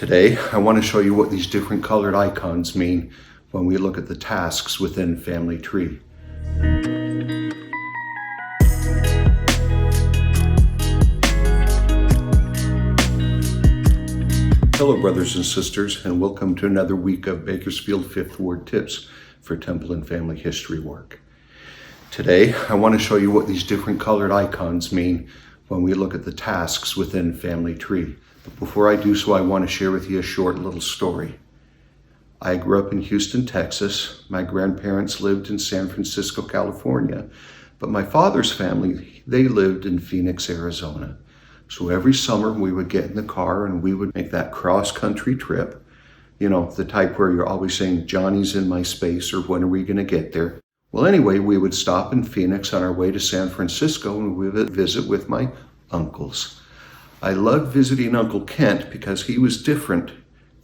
Today, I want to show you what these different colored icons mean when we look at the tasks within FamilyTree. Hello brothers and sisters, and welcome to another week of Bakersfield Fifth Ward tips for Temple and Family History work. Today, I want to show you what these different colored icons mean when we look at the tasks within FamilyTree. But before I do so, I want to share with you a short little story. I grew up in Houston, Texas. My grandparents lived in San Francisco, California, but my father's family, they lived in Phoenix, Arizona. So every summer we would get in the car and we would make that cross-country trip. You know, the type where you're always saying, Johnny's in my space, or when are we going to get there? Well, anyway, we would stop in Phoenix on our way to San Francisco and we would visit with my uncles. I loved visiting Uncle Kent because he was different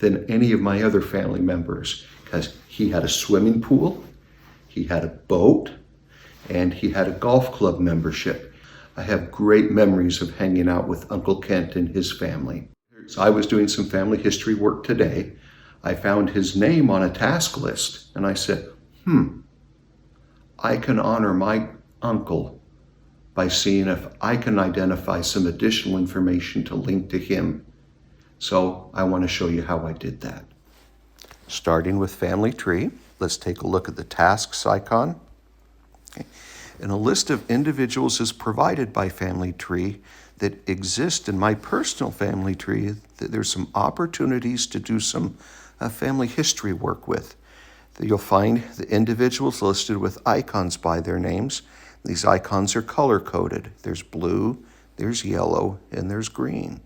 than any of my other family members, because he had a swimming pool, he had a boat, and he had a golf club membership. I have great memories of hanging out with Uncle Kent and his family. So I was doing some family history work today. I found his name on a task list and I said, I can honor my uncle by seeing if I can identify some additional information to link to him. So I want to show you how I did that. Starting with FamilyTree, let's take a look at the tasks icon. Okay. And a list of individuals is provided by FamilyTree that exist in my personal FamilyTree. There's some opportunities to do some family history work with. You'll find the individuals listed with icons by their names. These icons are color-coded. There's blue, there's yellow, and there's green.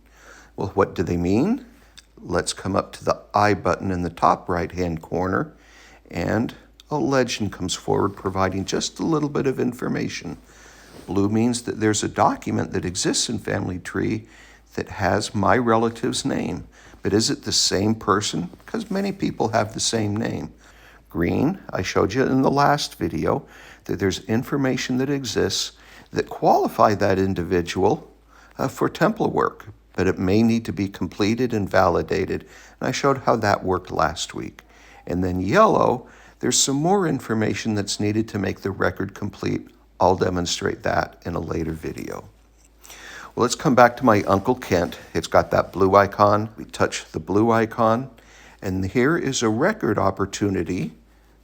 Well, what do they mean? Let's come up to the I button in the top right-hand corner, and a legend comes forward providing just a little bit of information. Blue means that there's a document that exists in FamilyTree that has my relative's name. But is it the same person? Because many people have the same name. Green, I showed you in the last video that there's information that exists that qualify that individual for temple work, but it may need to be completed and validated. And I showed how that worked last week. And then yellow, there's some more information that's needed to make the record complete. I'll demonstrate that in a later video. Well, let's come back to my Uncle Kent. It's got that blue icon. We touch the blue icon, and here is a record opportunity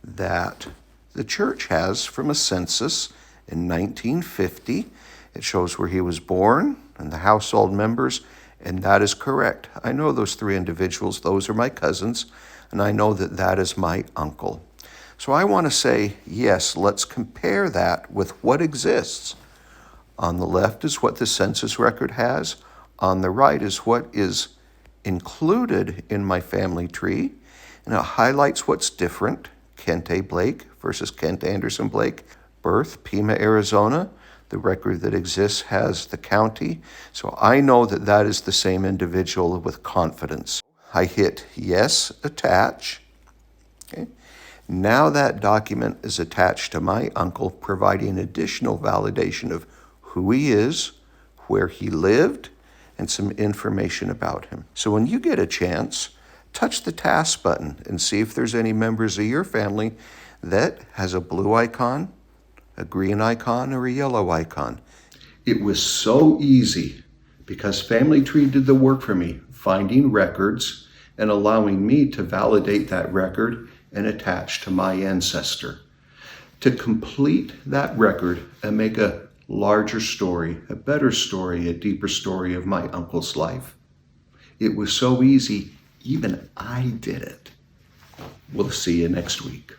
that the church has from a census in 1950. It shows where he was born and the household members, and that is correct. I know those three individuals. Those are my cousins, and I know that that is my uncle. So I want to say, yes, let's compare that with what exists. On the left is what the census record has. On the right is what is included in my FamilyTree, and it highlights what's different. Kent A. Blake versus Kent Anderson Blake. Birth, Pima, Arizona. The record that exists has the county. So I know that that is the same individual with confidence. I hit yes, attach. Okay. Now that document is attached to my uncle, providing additional validation of who he is, where he lived, and some information about him. So when you get a chance, touch the task button and see if there's any members of your family that has a blue icon, a green icon, or a yellow icon. It was so easy because FamilyTree did the work for me, finding records and allowing me to validate that record and attach to my ancestor. To complete that record and make a larger story, a better story, a deeper story of my uncle's life. It was so easy, even I did it. We'll see you next week.